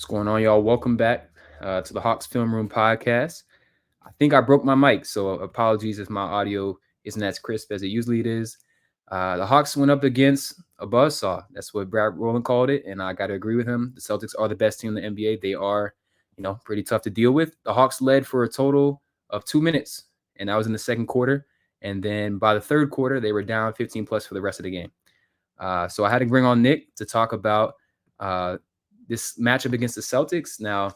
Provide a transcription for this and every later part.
What's going on, y'all? Welcome back to the Hawks Film Room podcast. I think I broke my mic, so apologies if my audio isn't as crisp as it usually is. The Hawks went up against a buzzsaw. That's what Brad Rowland called it, and I got to agree with him. The Celtics are the best team in the NBA. They are, pretty tough to deal with. The Hawks led for a total of 2 minutes, and that was in the second quarter. And then by the third quarter, they were down 15 plus for the rest of the game. So I had to bring on Nick to talk about uh, this matchup against the Celtics. Now,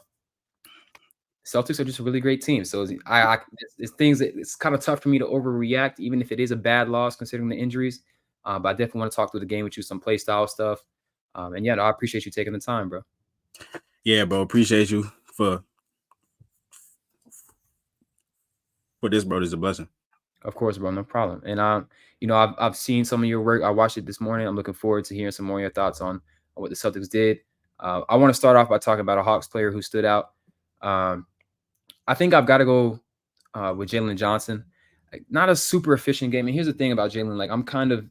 Celtics are just a really great team. So it's things that it's kind of tough for me to overreact, even if it is a bad loss considering the injuries. But I definitely want to talk through the game with you, some play style stuff. And yeah, no, I appreciate you taking the time, bro. Yeah, bro. Appreciate you for this, bro. This is a blessing. Of course, bro, no problem. And I've seen some of your work. I watched it this morning. I'm looking forward to hearing some more of your thoughts on what the Celtics did. I want to start off by talking about a Hawks player who stood out. Um, I think I've got to go with Jalen Johnson. Like, not a super efficient game. And here's the thing about Jalen. Like, I'm kind of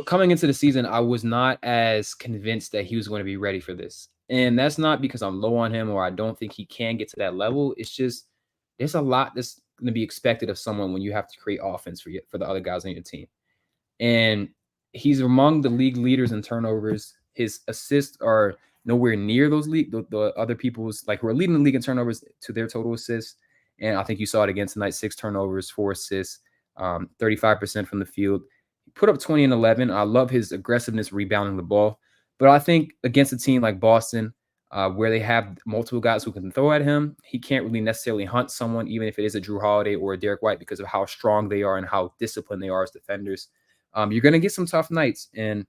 coming into the season, I was not as convinced that he was going to be ready for this. And that's not because I'm low on him or I don't think he can get to that level. It's just there's a lot that's going to be expected of someone when you have to create offense for the other guys on your team. And he's among the league leaders in turnovers. His assists are nowhere near those the other people's, like, who are leading the league in turnovers to their total assists. And I think you saw it again tonight: 6 turnovers, 4 assists, 35% from the field. He put up 20 and 11. I love his aggressiveness rebounding the ball. But I think against a team like Boston, where they have multiple guys who can throw at him, he can't really necessarily hunt someone, even if it is a Drew Holiday or a Derek White, because of how strong they are and how disciplined they are as defenders. You're going to get some tough nights. And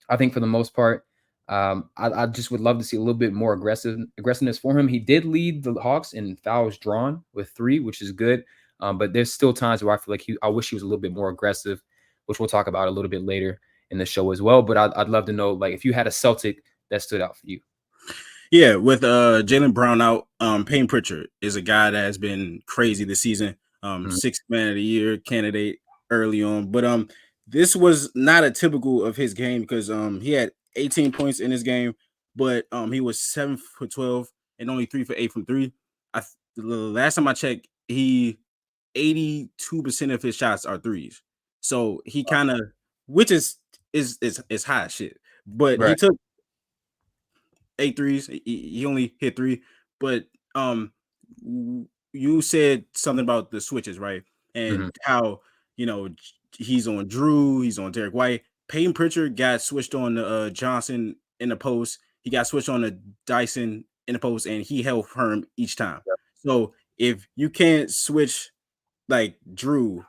I think for the most part, I just would love to see a little bit more aggressiveness for him. He did lead the Hawks in fouls drawn with 3, which is good. But there's still times where I feel like I wish he was a little bit more aggressive, which we'll talk about a little bit later in the show as well. But I'd love to know, like, if you had a Celtic that stood out for you. Yeah, with Jalen Brown out, Payne Pritchard is a guy that has been crazy this season. Sixth man of the year candidate early on. But this was not a typical of his game because he had 18 points in his game, but he was 7 for 12 and only 3 for 8 from 3. The last time I checked, he 82% of his shots are threes. So he kind of, which is high shit. But he Right. took 8 threes. He only hit 3. But you said something about the switches, right? And how, you know, he's on Drew, he's on Derek White. Payton Pritchard got switched on to Johnson in the post. He got switched on to Dyson in the post, and he held firm each time. Yep. So if you can't switch like Drew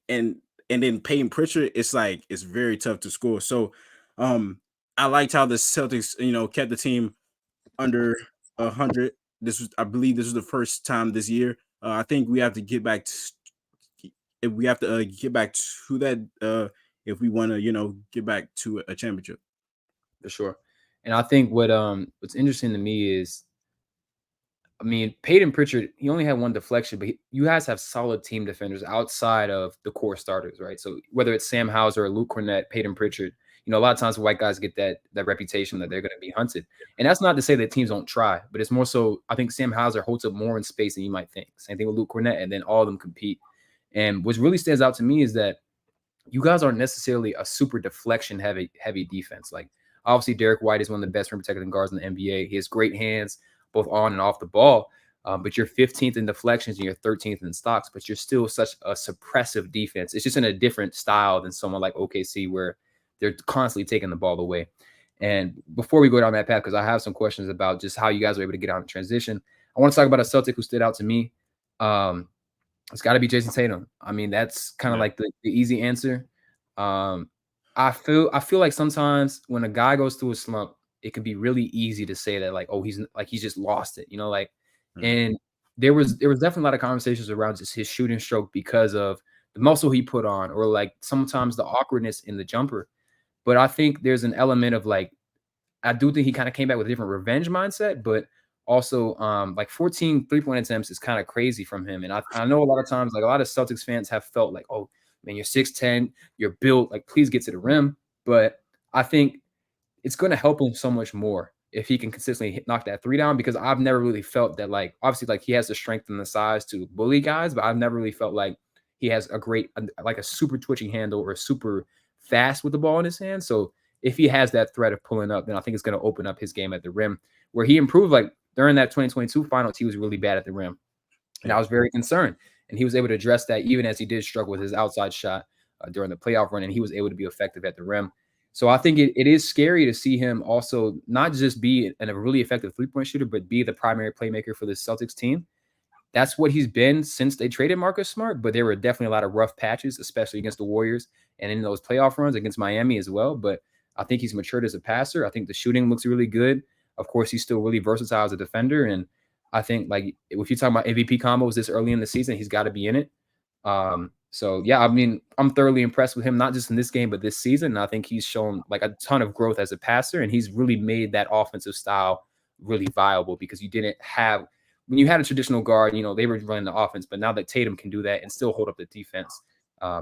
and then Payton Pritchard, it's like it's very tough to score. So I liked how the Celtics, kept the team under 100. I believe this was the first time this year. I think we have to get back if we have to get back to that if we want to, get back to a championship. For sure. And I think what's interesting to me is, I mean, Peyton Pritchard, he only had one deflection, but you guys have solid team defenders outside of the core starters, right? So whether it's Sam Hauser or Luke Cornett, Peyton Pritchard, a lot of times white guys get that reputation that they're going to be hunted. And that's not to say that teams don't try, but it's more so I think Sam Hauser holds up more in space than you might think. Same thing with Luke Cornett, and then all of them compete. And what really stands out to me is that you guys aren't necessarily a super deflection heavy defense. Like, obviously Derek White is one of the best rim protecting guards in the NBA. He has great hands both on and off the ball. But you're 15th in deflections and you're 13th in stocks, but you're still such a suppressive defense. It's just in a different style than someone like OKC, where they're constantly taking the ball away. And before we go down that path, because I have some questions about just how you guys are able to get out in transition, I want to talk about a Celtic who stood out to me. It's got to be Jason Tatum. I mean, that's kind of like the easy answer. I feel like sometimes when a guy goes through a slump, it can be really easy to say that, like, oh, he's just lost it, and there was definitely a lot of conversations around just his shooting stroke because of the muscle he put on, or like sometimes the awkwardness in the jumper. But I think there's an element of, like, I do think he kind of came back with a different revenge mindset, but also like 14 3-point attempts is kind of crazy from him. And I know a lot of times, like, a lot of Celtics fans have felt like, oh man, you're 6'10, you're built, like, please get to the rim. But I think it's going to help him so much more if he can consistently knock that three down, because I've never really felt that, like, obviously, like, he has the strength and the size to bully guys, but I've never really felt like he has a great, like, a super twitching handle or super fast with the ball in his hand. So if he has that threat of pulling up, then I think it's going to open up his game at the rim, where he improved. Like during that 2022 finals, he was really bad at the rim, and I Yeah. was very concerned. And he was able to address that, even as he did struggle with his outside shot during the playoff run, and he was able to be effective at the rim. So I think it is scary to see him also not just be a really effective three-point shooter, but be the primary playmaker for the Celtics team. That's what he's been since they traded Marcus Smart, but there were definitely a lot of rough patches, especially against the Warriors and in those playoff runs against Miami as well. But I think he's matured as a passer. I think the shooting looks really good. Of course, he's still really versatile as a defender. And I think, like, if you're talking about MVP combos this early in the season, he's got to be in it. So yeah, I mean, I'm thoroughly impressed with him, not just in this game, but this season. And I think he's shown like a ton of growth as a passer, and he's really made that offensive style really viable, because you didn't have, when you had a traditional guard, they were running the offense, but now that Tatum can do that and still hold up the defense,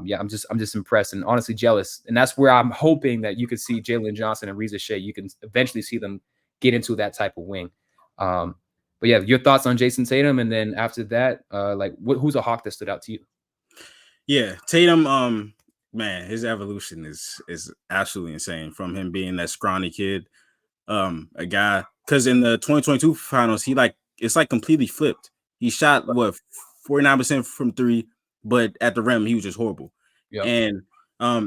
yeah, I'm just impressed and honestly jealous. And that's where I'm hoping that you could see Jalen Johnson and Reza Shea. You can eventually see them get into that type of wing. But yeah, your thoughts on Jason Tatum, and then after that, like, who's a Hawk that stood out to you? Yeah, Tatum, man, his evolution is absolutely insane. From him being that scrawny kid, a guy, because in the 2022 finals, it's like completely flipped. He shot what 49% from three, but at the rim, he was just horrible. Yeah. And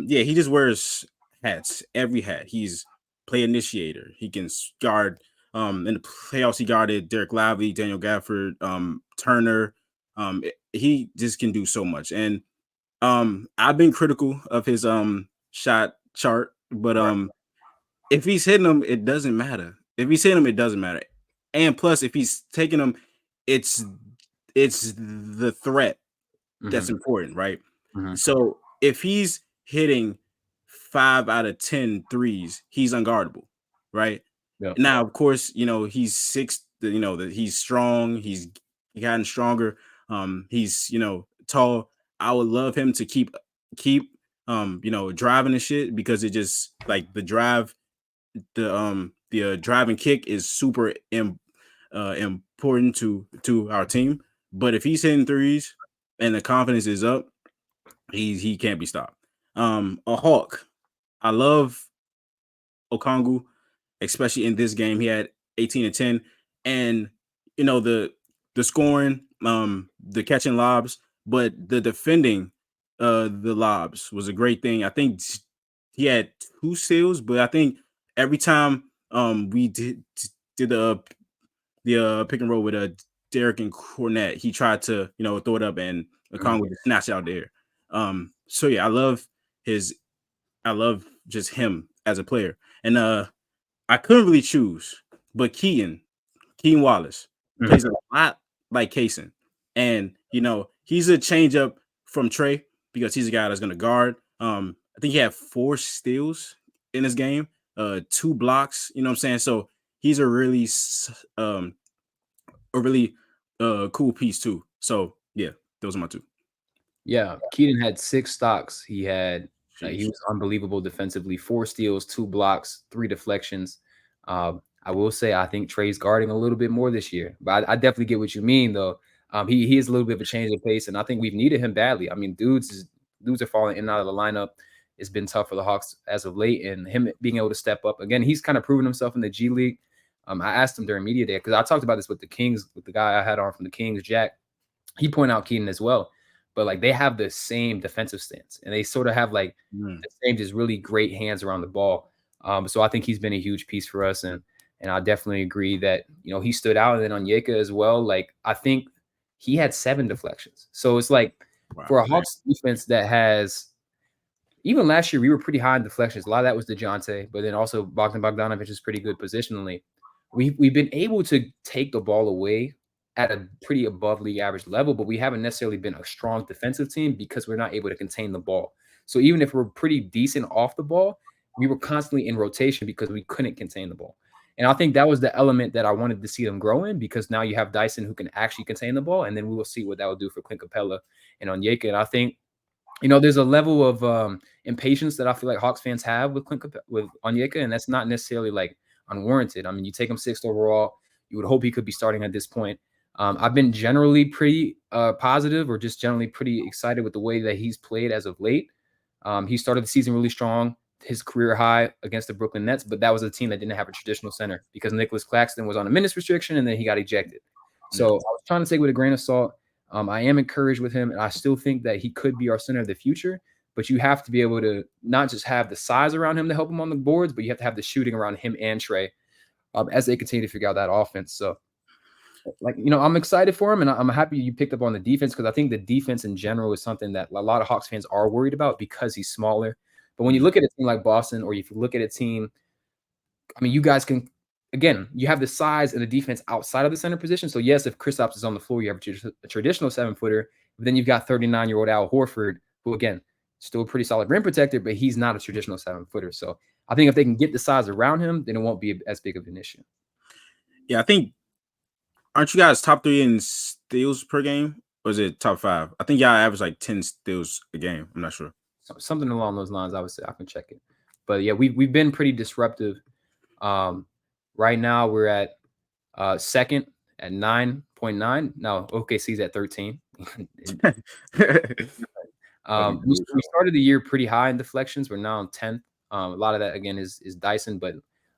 yeah, he just wears hats, every hat. He's play initiator. He can guard. In the playoffs, he guarded Derek Lively, Daniel Gafford, Turner. He just can do so much. And I've been critical of his shot chart, but Right. if he's hitting them, it doesn't matter. If he's hitting them, it doesn't matter. And plus, if he's taking them, it's it's the threat that's Hmm. important, right? Hmm. So if he's hitting 5 out of 10 threes, he's unguardable, right? Yeah. Now, of course, he's six, that he's strong, he's gotten stronger. He's, tall. I would love him to keep driving the shit, because it just like the drive and kick is super important to our team. But if he's hitting threes and the confidence is up, he can't be stopped. A Hawk. I love Okongu, especially in this game. He had 18 and 10, and the scoring, the catching lobs, but the defending the lobs was a great thing. I think he had 2 steals, but I think every time we did the pick and roll with Derek and Cornette, he tried to throw it up, and Hmm. Okongwu just snatched it out there. So yeah, his I love just him as a player. And I couldn't really choose, but Keaton Wallace plays Hmm. a lot like Kaysen. And he's a change up from Trey, because he's a guy that's gonna guard. I think he had 4 steals in this game, 2 blocks, you know what I'm saying? So he's um a really cool piece too. So yeah, those are my 2. Yeah, Keaton had 6 stocks. He Sheesh. was unbelievable defensively, 4 steals, 2 blocks, 3 deflections. I will say I think Trey's guarding a little bit more this year, but I definitely get what you mean though. He is a little bit of a change of pace, and I think we've needed him badly. I mean, dudes are falling in and out of the lineup. It's been tough for the Hawks as of late, and him being able to step up again, he's kind of proven himself in the G League. I asked him during media day, because I talked about this with the Kings, with the guy I had on from the Kings, Jack. He pointed out Keaton as well, but like they have the same defensive stance, and they sort of have like Mm, the same just really great hands around the ball. So I think he's been a huge piece for us, and I definitely agree that he stood out. And then on Yeka as well, like I think he had 7 deflections. So it's like for wow. a Hawks defense that has, even last year we were pretty high in deflections. A lot of that was DeJounte, but then also Bogdanovich is pretty good positionally. We've been able to take the ball away at a pretty above league average level, but we haven't necessarily been a strong defensive team because we're not able to contain the ball. So even if we're pretty decent off the ball, we were constantly in rotation because we couldn't contain the ball. And I think that was the element that I wanted to see them grow in, because now you have Dyson who can actually contain the ball, and then we will see what that will do for Clint Capella and Onyeka. And I think there's a level of impatience that I feel like Hawks fans have with with Onyeka, and that's not necessarily like unwarranted. I mean, you take him 6th overall. You would hope he could be starting at this point. I've been generally pretty positive, or just generally pretty excited with the way that he's played as of late. He started the season really strong, his career high against the Brooklyn Nets, but that was a team that didn't have a traditional center because Nicholas Claxton was on a minutes restriction and then he got ejected. So I was trying to take it with a grain of salt. I am encouraged with him, and I still think that he could be our center of the future. But you have to be able to not just have the size around him to help him on the boards, but you have to have the shooting around him and Trey as they continue to figure out that offense. So, I'm excited for him, and I'm happy you picked up on the defense because I think the defense in general is something that a lot of Hawks fans are worried about because he's smaller. But when you look at a team like Boston, or if you look at a team, I mean, you guys can, again, you have the size and the defense outside of the center position. So, yes, if Kristaps is on the floor, you have a traditional 7-footer. But then you've got 39-year-old Al Horford, who, again, still a pretty solid rim protector, but he's not a traditional 7-footer. So I think if they can get the size around him, then it won't be as big of an issue. Yeah, I think, aren't you guys top 3 in steals per game? Or is it top 5? I think y'all average like 10 steals a game. I'm not sure. Something along those lines, I would say. I can check it. But yeah, we've been pretty disruptive. Right now we're at second at 9.9. Now OKC's at 13. We started the year pretty high in deflections. We're now on 10th. A lot of that again is Dyson, but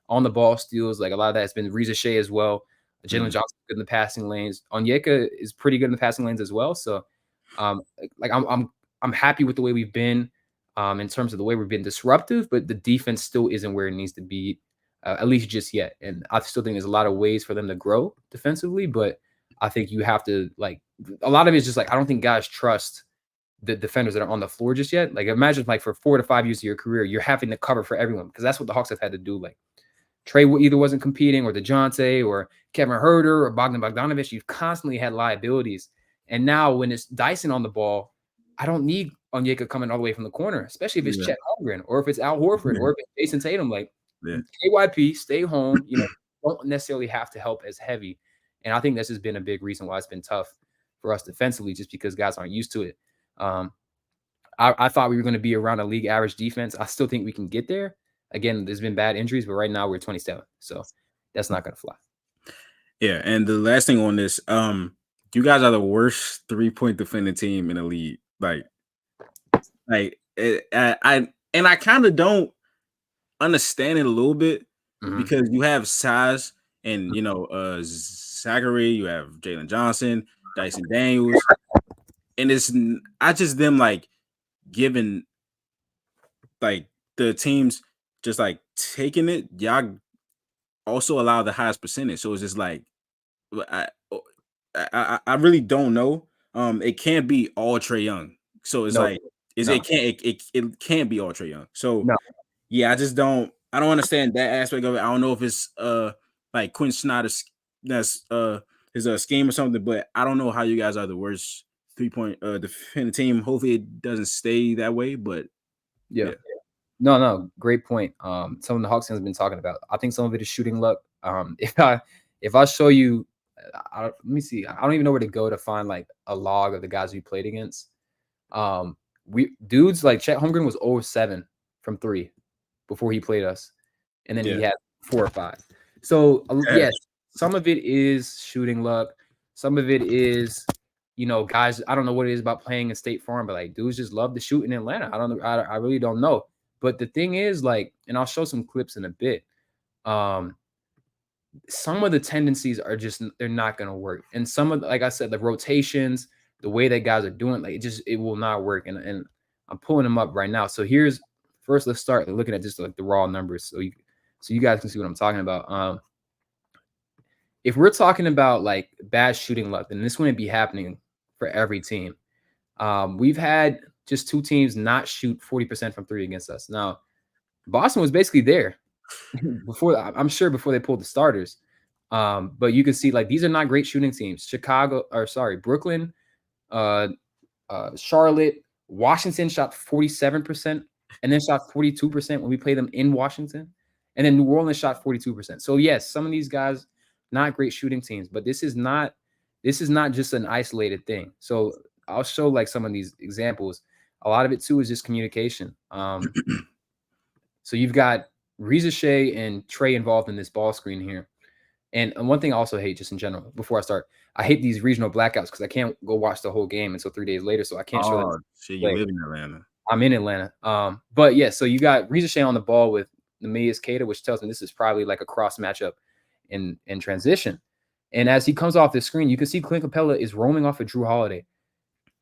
on the ball steals, like a lot of that has been Reza Shea as well. Jalen Johnson good in the passing lanes. Onyeka is pretty good in the passing lanes as well. So, I'm happy with the way we've been in terms of the way we've been disruptive, but the defense still isn't where it needs to be, at least just yet. And I still think there's a lot of ways for them to grow defensively, but I think you have to a lot of it is just I don't think guys trust the defenders that are on the floor just yet. Like imagine for 4 to 5 years of your career, you're having to cover for everyone because that's what the Hawks have had to do. Like Trey either wasn't competing, or DeJounte, or Kevin Huerter, or Bogdan Bogdanovic. You've constantly had liabilities. And now when it's Dyson on the ball, I don't need Onyeka coming all the way from the corner, especially if it's Chet Holmgren, or if it's Al Horford, or if it's Jason Tatum. KYP, stay home. Don't necessarily have to help as heavy. And I think this has been a big reason why it's been tough for us defensively, just because guys aren't used to it. I thought we were going to be around a league average defense. I still think we can get there. Again, there's been bad injuries, but right now we're 27th, so that's not going to fly. Yeah, and the last thing on this, you guys are the worst 3-point defending team in the league. I kind of don't understand it a little bit because you have size and Zachary, you have Jalen Johnson, Dyson Daniels, and it's not just them giving the teams just taking it. Y'all also allow the highest percentage, so it's just I really don't know. It can't be all Trae Young, so it's it can't be all Trae Young. So yeah, I don't understand that aspect of it. I don't know if it's Quinn Snyder's his scheme or something, but I don't know how you guys are the worst 3-point defending team. Hopefully it doesn't stay that way, but yeah. No, great point. Some of the Hawks fans have been talking about. I think some of it is shooting luck. If I show you, let me see. I don't even know where to go to find a log of the guys we played against. Dudes like Chet Holmgren was 0-7 from 3 before he played us, and then he had 4 or 5. So yes, some of it is shooting luck. Some of it is, guys. I don't know what it is about playing in State Farm, but dudes just love to shoot in Atlanta. I don't know. I really don't know. But the thing is, and I'll show some clips in a bit. Some of the tendencies are just, they're not going to work. And some of, like I said, the rotations, the way that guys are doing, it will not work. And I'm pulling them up right now. So let's start looking at just the raw numbers. So you guys can see what I'm talking about. If we're talking about bad shooting luck, then this wouldn't be happening for every team. We've had just 2 teams not shoot 40% from 3 against us. Now, Boston was basically there before they pulled the starters. But you can see these are not great shooting teams. Brooklyn, Charlotte, Washington shot 47% and then shot 42% when we played them in Washington. And then New Orleans shot 42%. So yes, some of these guys, not great shooting teams, but this is not just an isolated thing. So I'll show some of these examples. A lot of it too is just communication. So you've got Reza Shea and Trey involved in this ball screen here. And one thing I also hate, just in general, before I start, I hate these regional blackouts because I can't go watch the whole game until 3 days later, so I can't show that Oh shit, you play. live in Atlanta. I'm in Atlanta. But yeah, so you got Reza Shea on the ball with Neemias Queta, which tells me this is probably like a cross matchup in transition. And as he comes off the screen, you can see Clint Capella is roaming off of Drew Holiday.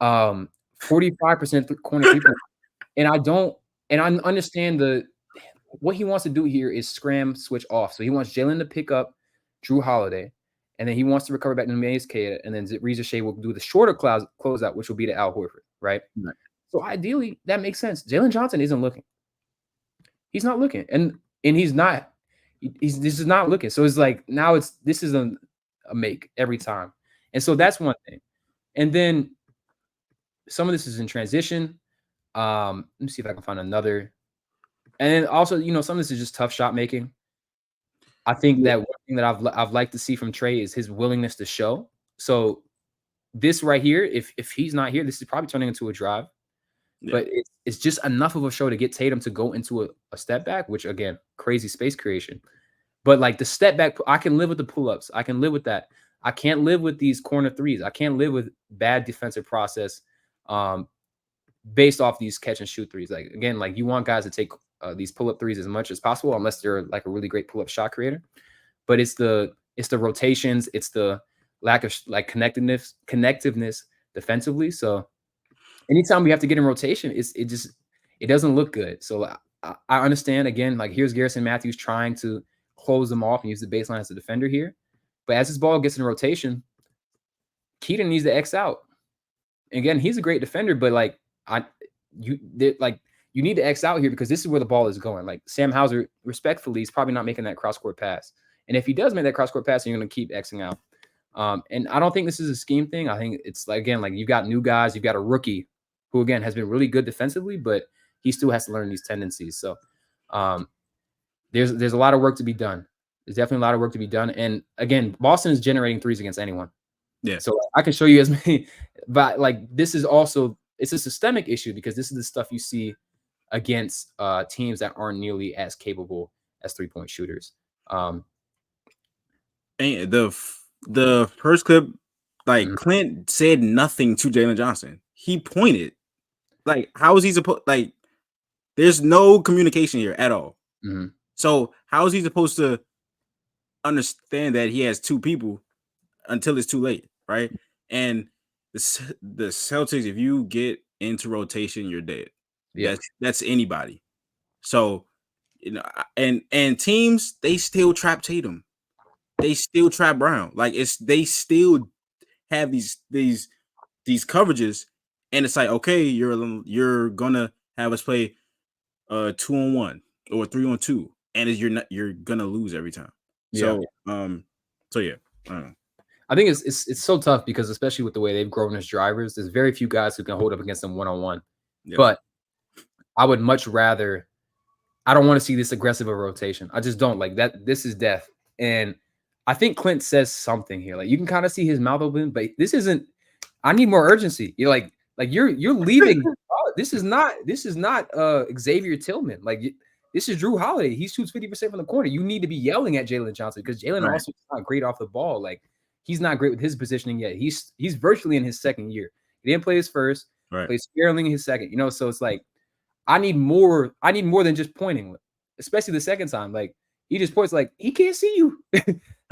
45% corner 3-point. And I understand what he wants to do here is scram switch off. So he wants Jalen to pick up Drew Holiday, and then he wants to recover back to Neemias Queta, and then Reza Shea will do the shorter closeout, which will be to Al Horford, right? Right. So ideally, that makes sense. Jalen Johnson isn't looking. He's not looking, and he's not. This is not looking. So it's like now this is a make every time, and so that's one thing. And then some of this is in transition. Let me see if I can find another. And then also, some of this is just tough shot making. I think that one thing that I've liked to see from Trey is his willingness to show. So this right here, if he's not here, this is probably turning into a drive. Yeah. But it's just enough of a show to get Tatum to go into a step back, which again, crazy space creation. But like the step back, I can live with the pull-ups. I can live with that. I can't live with these corner threes. I can't live with bad defensive process based off these catch and shoot threes. Like again, like you want guys to take these pull-up threes as much as possible, unless they're like a really great pull-up shot creator. But it's the rotations, it's the lack of like connectiveness defensively. So anytime we have to get in rotation, it doesn't look good. So I understand again, like here's Garrison Matthews trying to close them off and use the baseline as a defender here. But as this ball gets in rotation, Keaton needs to X out. Again, he's a great defender, but like you need to X out here because this is where the ball is going. Like Sam Hauser, respectfully, is probably not making that cross-court pass. And if he does make that cross-court pass, you're going to keep Xing out. And I don't think this is a scheme thing. I think it's like, again, like you've got new guys, you've got a rookie who, again, has been really good defensively, but he still has to learn these tendencies. So there's a lot of work to be done. There's definitely a lot of work to be done. And again, Boston is generating threes against anyone. Yeah. So I can show you as many, but like this is also, it's a systemic issue because this is the stuff you see against teams that aren't nearly as capable as 3-point shooters. And the first clip, like Clint said nothing to Jalen Johnson. He pointed. Like, how is he supposed? Like, there's no communication here at all. Mm-hmm. So how is he supposed to understand that he has two people until it's too late, right? And the Celtics, if you get into rotation, you're dead. Yeah, that's anybody. So and teams, they still trap Tatum. They still trap Brown. Like they still have these coverages, and it's like, okay, you're gonna have us play 2-on-1 or 3-on-2, and you're gonna lose every time. So yeah, I don't know. I think it's so tough because especially with the way they've grown as drivers, there's very few guys who can hold up against them one-on-one. Yeah. But I would much rather. I don't want to see this aggressive of rotation. I just don't like that. This is death. And I think Clint says something here. Like you can kind of see his mouth open, but this isn't. I need more urgency. You're like you're leaving. This is not Xavier Tillman. Like this is Drew Holiday. He shoots 50% from the corner. You need to be yelling at Jalen Johnson because Jalen also is not great off the ball. Like he's not great with his positioning yet. He's virtually in his second year. He didn't play his first. Played sparingly in his second. So it's like. I need more than just pointing, especially the second time. Like he just points like he can't see you.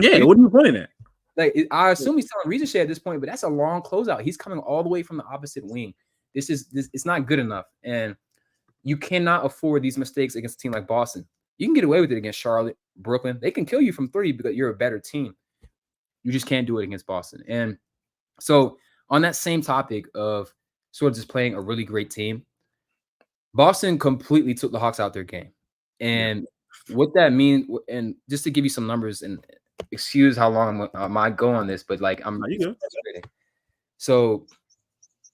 Yeah, what are you pointing at? Like I assume he's telling Reza Shea at this point, but that's a long closeout. He's coming all the way from the opposite wing. This it's not good enough, and you cannot afford these mistakes against a team like Boston. You can get away with it against Charlotte, Brooklyn. They can kill you from three because you're a better team. You just can't do it against Boston. And so on that same topic of sort of just playing a really great team. Boston completely took the Hawks out their game. And what that means, and just to give you some numbers, and excuse how long I might go on this, but like I'm frustrating. So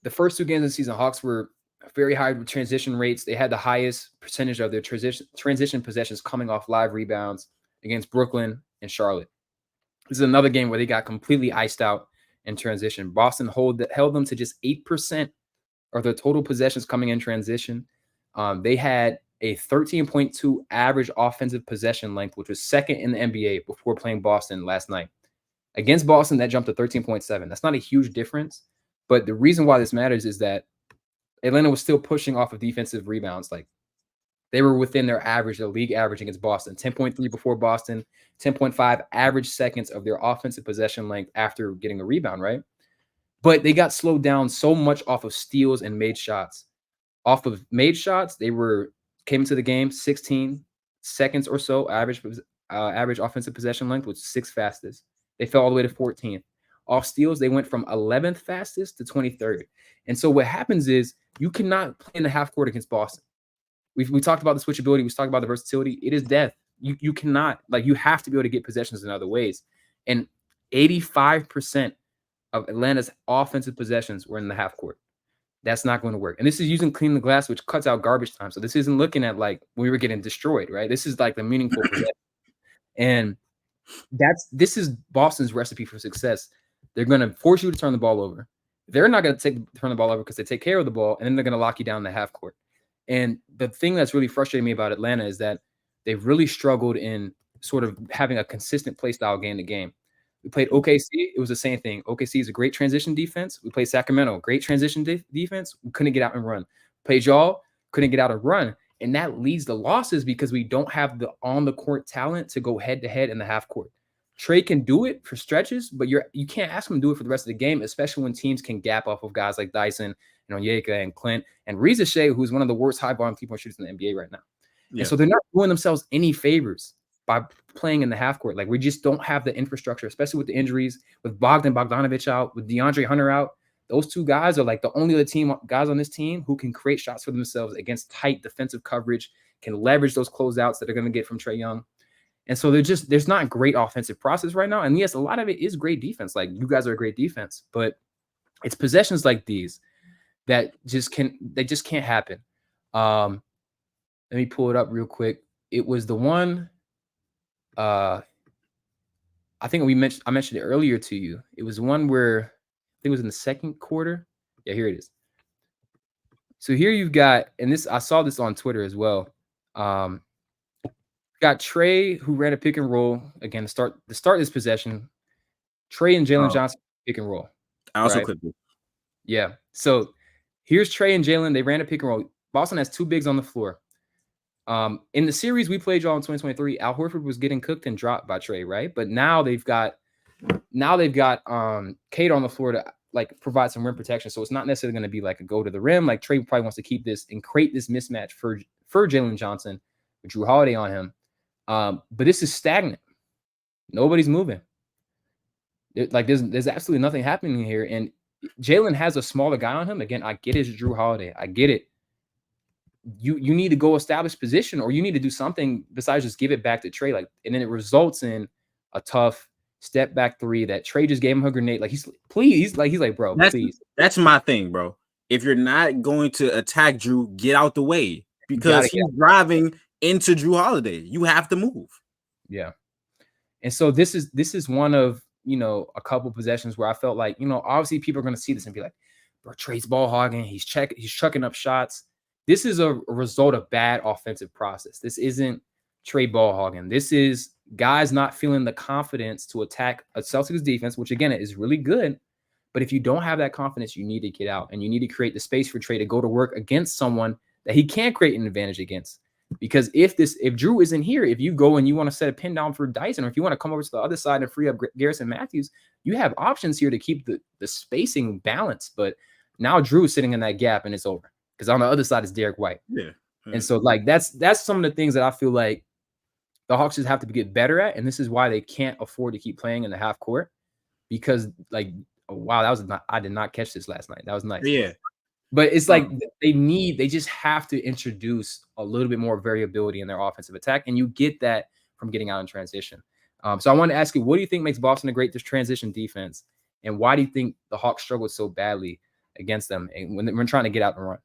the first two games of the season, Hawks were very high transition rates. They had the highest percentage of their transition possessions coming off live rebounds against Brooklyn and Charlotte. This is another game where they got completely iced out in transition. Boston held them to just 8% of their total possessions coming in transition. They had a 13.2 average offensive possession length, which was second in the NBA before playing Boston last night. Against Boston, that jumped to 13.7. That's not a huge difference, but the reason why this matters is that Atlanta was still pushing off of defensive rebounds. Like they were within their average, their league average against Boston. 10.3 before Boston, 10.5 average seconds of their offensive possession length after getting a rebound, right? But they got slowed down so much off of steals and made shots. Off of made shots, they came into the game 16 seconds or so average offensive possession length, was sixth fastest. They fell all the way to 14th. Off steals, they went from 11th fastest to 23rd. And so what happens is you cannot play in the half court against Boston. We talked about the switchability. We talked about the versatility. It is death. You cannot, like, you have to be able to get possessions in other ways. And 85% of Atlanta's offensive possessions were in the half court. That's not going to work. And this is using clean the glass, which cuts out garbage time. So this isn't looking at like we were getting destroyed, right? This is like the meaningful possession. And this is Boston's recipe for success. They're going to force you to turn the ball over. They're not going to turn the ball over because they take care of the ball, and then they're going to lock you down in the half court. And the thing that's really frustrating me about Atlanta is that they've really struggled in sort of having a consistent play style game to game. We played OKC. It was the same thing. OKC is a great transition defense. We played Sacramento, great transition defense. We couldn't get out and run. Played y'all, couldn't get out and run. And that leads to losses because we don't have the on-the-court talent to go head-to-head in the half court. Trey can do it for stretches, but you can't ask him to do it for the rest of the game, especially when teams can gap off of guys like Dyson and Onyeka and Clint and Reza Shea, who's one of the worst high-volume three-point shooters in the NBA right now. Yeah. And so they're not doing themselves any favors by playing in the half court. Like, we just don't have the infrastructure, especially with the injuries, with Bogdanovich out, with DeAndre Hunter out. Those two guys are like the only other guys on this team who can create shots for themselves against tight defensive coverage, can leverage those closeouts that they're going to get from Trae Young. And so there's not great offensive process right now. And yes, a lot of it is great defense. Like, you guys are a great defense, but it's possessions like these that just can't happen. Let me pull it up real quick. It was the one, I think I mentioned it earlier to you. It was one where I think it was in the second quarter. Yeah, here it is. So here you've got, and this, I saw this on Twitter as well. Got Trey, who ran a pick and roll again to start this possession. Trey and Jalen Johnson pick and roll. I also clipped it. Yeah. So here's Trey and Jalen. They ran a pick and roll. Boston has two bigs on the floor. In the series we played y'all in 2023, Al Horford was getting cooked and dropped by Trey, right? But now they've got Cade on the floor to like provide some rim protection. So it's not necessarily going to be like a go to the rim. Like, Trey probably wants to keep this and create this mismatch for Jalen Johnson with Drew Holiday on him. But this is stagnant. Nobody's moving. There's absolutely nothing happening here. And Jalen has a smaller guy on him. Again, I get it's Drew Holiday. I get it. You need to go establish position, or you need to do something besides just give it back to Trey. Like, and then it results in a tough step back three that Trey just gave him a grenade. Like, he's like, bro, please. That's my thing, bro. If you're not going to attack Drew, get out the way, because he's driving into Drew Holiday. You have to move. Yeah. And so this is one of, a couple possessions where I felt like, obviously people are going to see this and be like, bro, Trey's ball hogging. He's chucking up shots. This is a result of bad offensive process. This isn't Trey ball hogging. This is guys not feeling the confidence to attack a Celtics defense, which again is really good. But if you don't have that confidence, you need to get out and you need to create the space for Trey to go to work against someone that he can't create an advantage against. Because if Drew isn't here, if you go and you want to set a pin down for Dyson, or if you want to come over to the other side and free up Garrison Matthews, you have options here to keep the spacing balanced. But now Drew is sitting in that gap and it's over. Because on the other side is Derek White. Yeah. And so like that's some of the things that I feel like the Hawks just have to get better at. And this is why they can't afford to keep playing in the half court. Because like, wow, I did not catch this last night. That was nice. Yeah. But it's like they just have to introduce a little bit more variability in their offensive attack. And you get that from getting out in transition. So I want to ask you, what do you think makes Boston a great transition defense? And why do you think the Hawks struggled so badly against them and when we're trying to get out and run?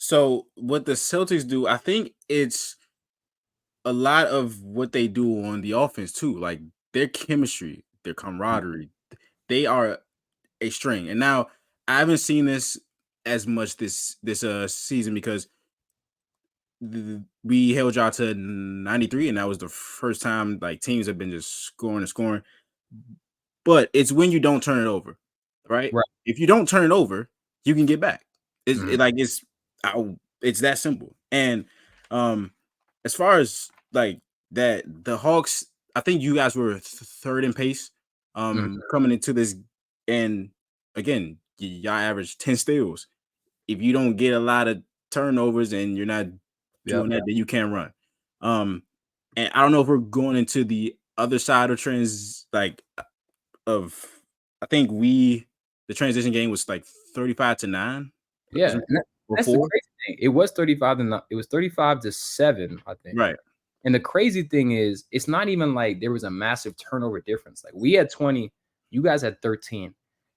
So what the Celtics do, I think it's a lot of what they do on the offense too. Like, their chemistry, their camaraderie, they are a string. And now I haven't seen this as much this season because we held y'all to 93, and that was the first time like teams have been just scoring and scoring. But it's when you don't turn it over, right? Right. If you don't turn it over, you can get back. It's Mhm. like it's that simple. And as far as like that, the Hawks, I think you guys were third in pace Mhm. coming into this, and again, y'all averaged 10 steals. If you don't get a lot of turnovers and you're not Yep. doing that, then you can't run. And I don't know if we're going into the other side of trends, like of I think the transition game was like 35-9 or Yeah, something that's the before. crazy thing. It was 35 to no it was 35-7, I think. Right. And the crazy thing is, it's not even like there was a massive turnover difference. Like we had 20, you guys had 13.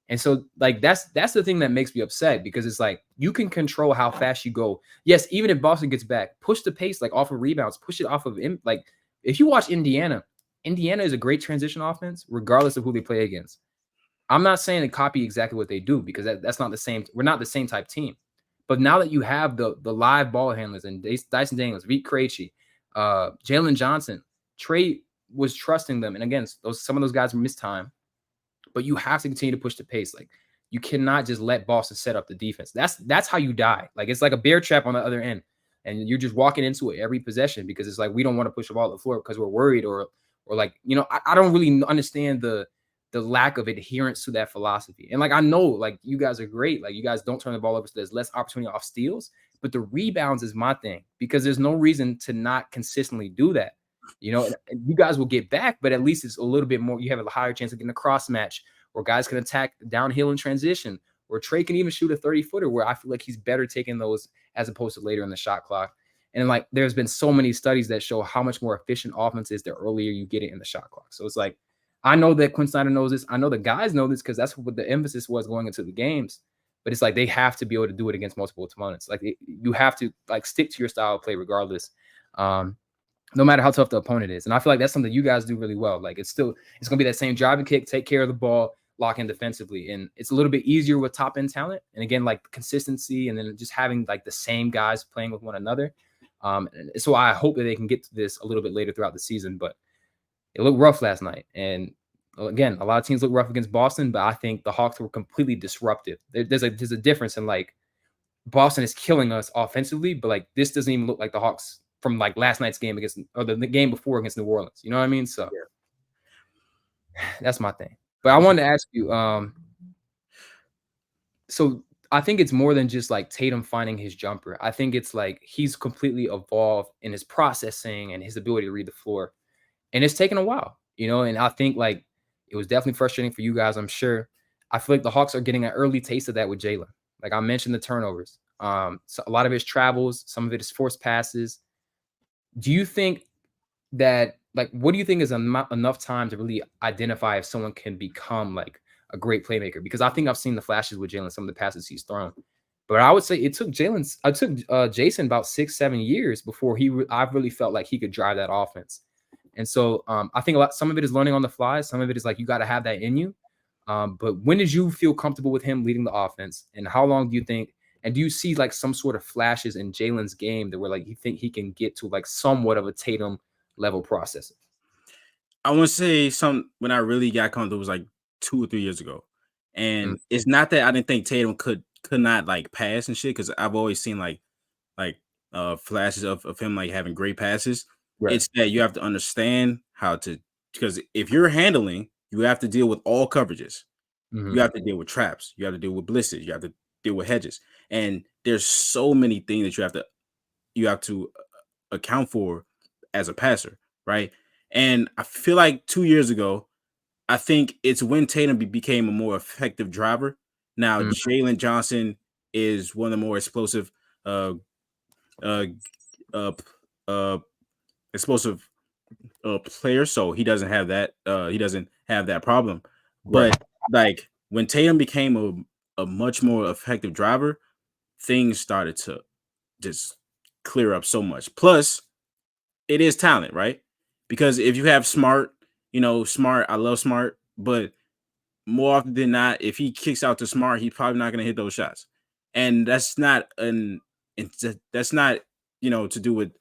And so like that's the thing that makes me upset because it's like you can control how fast you go. Yes, even if Boston gets back, push the pace like off of rebounds, push it off of like if you watch Indiana, Indiana is a great transition offense regardless of who they play against. I'm not saying to copy exactly what they do because that's not the same. We're not the same type team. But now that you have the live ball handlers and Dyson Daniels, Reed Krejci, Jalen Johnson, Trey was trusting them. And again, some of those guys missed time, but you have to continue to push the pace. Like you cannot just let Boston set up the defense. That's how you die. Like it's like a bear trap on the other end, and you're just walking into it every possession because it's like we don't want to push the ball to the floor because we're worried or like I don't really understand the lack of adherence to that philosophy. And like I know like you guys are great, like you guys don't turn the ball over, so there's less opportunity off steals. But the rebounds is my thing because there's no reason to not consistently do that. And you guys will get back, but at least it's a little bit more. You have a higher chance of getting a cross match, or guys can attack downhill in transition, or Trey can even shoot a 30-footer where I feel like he's better taking those as opposed to later in the shot clock. And like there's been so many studies that show how much more efficient offense is the earlier you get it in the shot clock. So it's like I know that Quinn Snyder knows this. I know the guys know this because that's what the emphasis was going into the games. But it's like they have to be able to do it against multiple opponents. Like you have to like stick to your style of play regardless. No matter how tough the opponent is. And I feel like that's something you guys do really well. Like it's gonna be that same drive and kick, take care of the ball, lock in defensively. And it's a little bit easier with top end talent. And again, like consistency and then just having like the same guys playing with one another. And so I hope that they can get to this a little bit later throughout the season. But it looked rough last night. And again, a lot of teams look rough against Boston, but I think the Hawks were completely disruptive. There's a difference in like Boston is killing us offensively, but like this doesn't even look like the Hawks from like last night's game against or the game before against New Orleans. You know what I mean? So Yeah. that's my thing. But I wanted to ask you, so I think it's more than just like Tatum finding his jumper. I think it's like he's completely evolved in his processing and his ability to read the floor. And it's taken a while, and I think like it was definitely frustrating for you guys, I'm sure. I feel like the Hawks are getting an early taste of that with Jalen. Like I mentioned the turnovers. So a lot of his travels, some of it is forced passes. Do you think that like what do you think is enough time to really identify if someone can become like a great playmaker? Because I think I've seen the flashes with Jalen, some of the passes he's thrown. But I would say I took Jason about 6-7 years before I really felt like he could drive that offense. And so I think some of it is learning on the fly. Some of it is like you got to have that in you. But when did you feel comfortable with him leading the offense? And how long do you think? And do you see like some sort of flashes in Jalen's game that where like you think he can get to like somewhat of a Tatum level processing? I want to say some when I really got comfortable was like 2 or 3 years ago, Mm, and it's not that I didn't think Tatum could not like pass and shit because I've always seen like flashes of him like having great passes. right. It's that you have to understand how to because if you're handling, you have to deal with all coverages. You Hmm. have to deal with traps. You have to deal with blitzes. You have to deal with hedges, and there's so many things that you have to account for as a passer, right? And I feel like 2 years ago, I think it's when Tatum became a more effective driver. Now, Mm, Jalen Johnson is one of the more uh, uh, uh, uh, explosive players, so he doesn't have that. He doesn't have that problem. right. But like when Tatum became a much more effective driver, things started to just clear up so much. Plus, it is talent, right? Because if you have Smart, Smart, I love Smart, but more often than not, if he kicks out to Smart, he's probably not going to hit those shots, and that's not to do with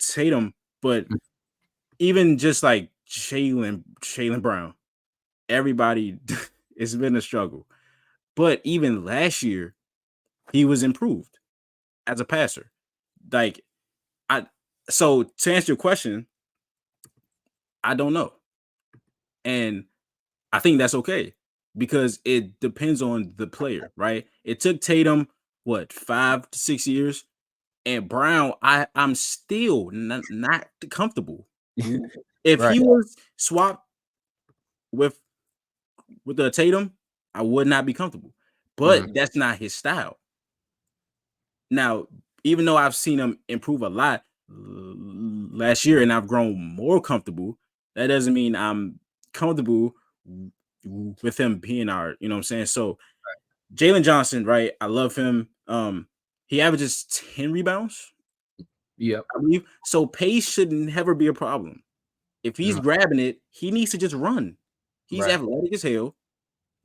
Tatum, but Mm. even just like Jalen Brown, everybody it's been a struggle. But even last year, he was improved as a passer. Like I so to answer your question, I don't know. And I think that's okay because it depends on the player, right? It took Tatum what 5 to 6 years, and Brown, I'm still not comfortable. If Right. he was swapped with the Tatum, I would not be comfortable. Mhm. But that's not his style. Now, even though I've seen him improve a lot last year and I've grown more comfortable, that doesn't mean I'm comfortable with him being our, you know what I'm saying? So Jalen Johnson, right? I love him. He averages 10 rebounds, Yep. I believe. So pace should never be a problem. If he's Mhm. grabbing it, he needs to just run. He's Right. athletic as hell.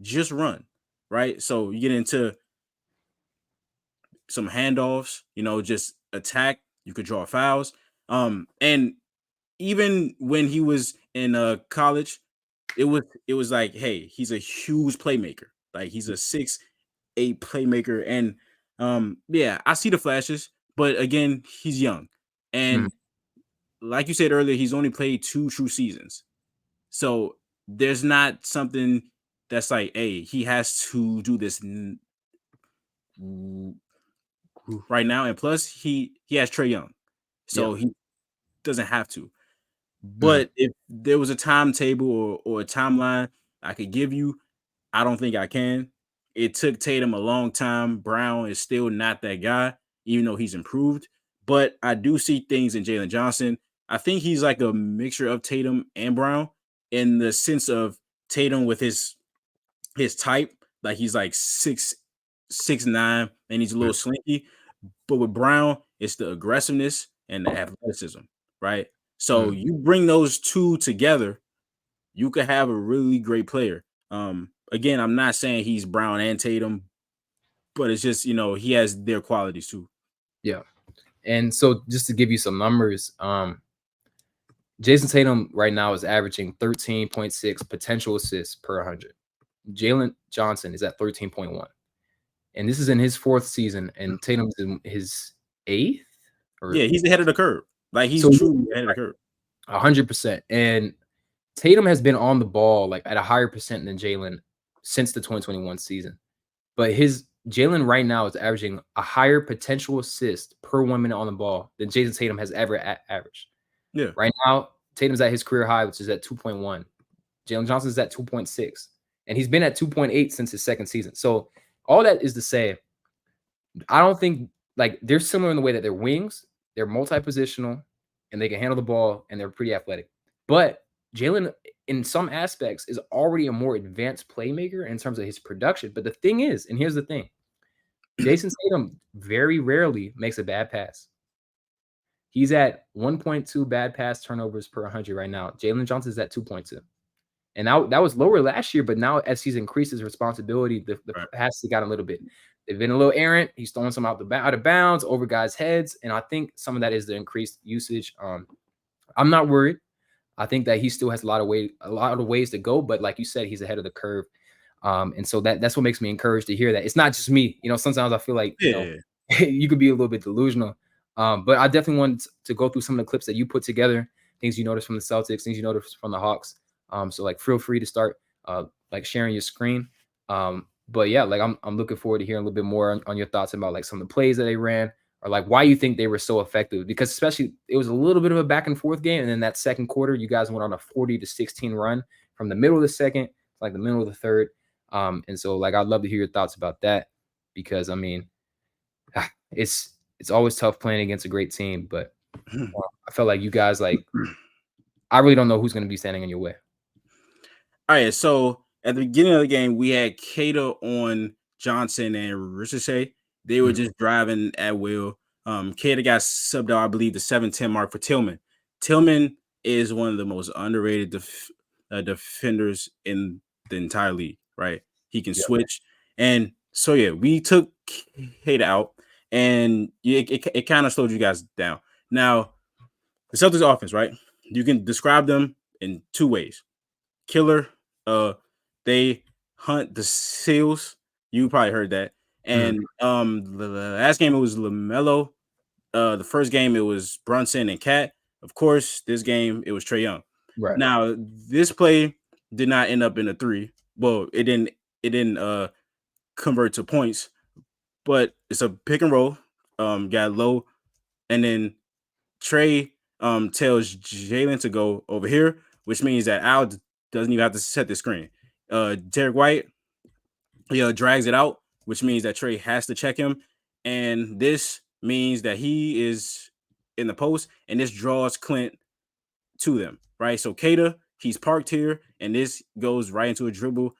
Just run. Right. So you get into some handoffs, just attack. You could draw fouls. And even when he was in college, it was like, hey, he's a huge playmaker. Like he's a 6'8" playmaker. And yeah, I see the flashes, but again, he's young. Mhm. And like you said earlier, he's only played 2 true seasons. So there's not something that's like, hey, he has to do this right now. And plus, he has Trey Young, Yeah. so he doesn't have to. Mhm. But if there was a timetable or a timeline I could give you, I don't think I can. It took Tatum a long time. Brown is still not that guy, even though he's improved. But I do see things in Jalen Johnson. I think he's like a mixture of Tatum and Brown in the sense of Tatum with his type, like he's like 6'9" and he's a Mhm. little slinky. But with Brown, it's the aggressiveness and the athleticism, right? So Mhm. you bring those two together, you could have a really great player. Again, I'm not saying he's Brown and Tatum, but it's just he has their qualities too. Yeah. And so just to give you some numbers, Jason Tatum right now is averaging 13.6 potential assists per 100. Jalen Johnson is at 13.1. And this is in his fourth season, and Tatum's in his eighth or Yeah, he's ahead of the curve. Like he's so truly ahead of the curve. 100%. And Tatum has been on the ball like at a higher percent than Jalen since the 2021 season. But his Jalen right now is averaging a higher potential assist per 1 minute on the ball than Jason Tatum has ever averaged. Yeah. Right now, Tatum's at his career high, which is at 2.1. Jalen Johnson's at 2.6. And he's been at 2.8 since his second season. So all that is to say, I don't think like they're similar in the way that they're wings, they're multi-positional, and they can handle the ball, and they're pretty athletic. But Jalen, in some aspects, is already a more advanced playmaker in terms of his production. But the thing is, and here's the thing: Jason Tatum very rarely makes a bad pass. He's at 1.2 bad pass turnovers per 100 right now. Jalen Johnson's at 2.2. And that was lower last year, but now as he's increased his responsibility, the Right. passes have gotten a little bit. They've been a little errant. He's throwing some out of bounds over guys' heads, and I think some of that is the increased usage. I'm not worried. I think that he still has a lot of ways to go, but like you said, he's ahead of the curve. And so that's what makes me encouraged to hear that. It's not just me. Sometimes I feel like, Yeah. you could be a little bit delusional. But I definitely wanted to go through some of the clips that you put together, things you noticed from the Celtics, things you noticed from the Hawks. So like feel free to start like sharing your screen. But yeah, like I'm looking forward to hearing a little bit more on your thoughts about like some of the plays that they ran or like why you think they were so effective. Because especially it was a little bit of a back and forth game. And then that second quarter, you guys went on a 40-16 run from the middle of the second, like the middle of the third. And so like I'd love to hear your thoughts about that because I mean it's always tough playing against a great team, but I felt like you guys like I really don't know who's going to be standing in your way. All right, so at the beginning of the game, we had Cater on Johnson and Ricochet. They were Mhm. just driving at will. Cater got subbed out, I believe, the 7-10 mark for Tillman. Tillman is one of the most underrated defenders in the entire league, right? He can Yeah. switch. And so, yeah, we took Cater out. and it kind of slowed you guys down. Now, the Celtics offense, right? You can describe them in two ways. Killer, they hunt the seals. You probably heard that. Mhm. And the last game it was LaMelo. The first game it was Brunson and Cat. Of course, this game it was Trae Young. Right. Now, this play did not end up in a three. Well, it didn't convert to points, but it's a pick and roll. Got low, and then Trae tells Jalen to go over here, which means that Al doesn't even have to set the screen. Derek White, drags it out, which means that Trae has to check him, and this means that he is in the post, and this draws Clint to them, right? So Kada, he's parked here, and this goes right into a dribble.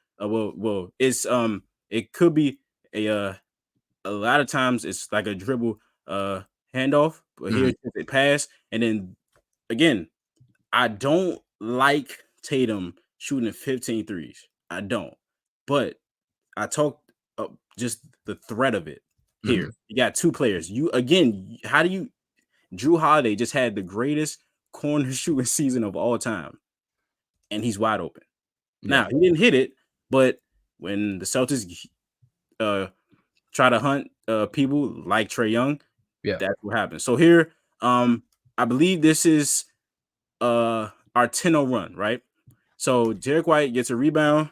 It's it could be a lot of times it's like a dribble handoff, but here Mhm. it's just a pass, and then again, I don't like Tatum shooting 15 threes. I don't. But I talked just the threat of it here. Mhm. You got two players. You again, how do you Drew Holiday just had the greatest corner shooting season of all time, and he's wide open. Yeah. Now, he didn't hit it, but when the Celtics uh try to hunt people like Trae Young, Yeah. that's what happens. So here, I believe this is our 10-0 run, right? So Derek White gets a rebound.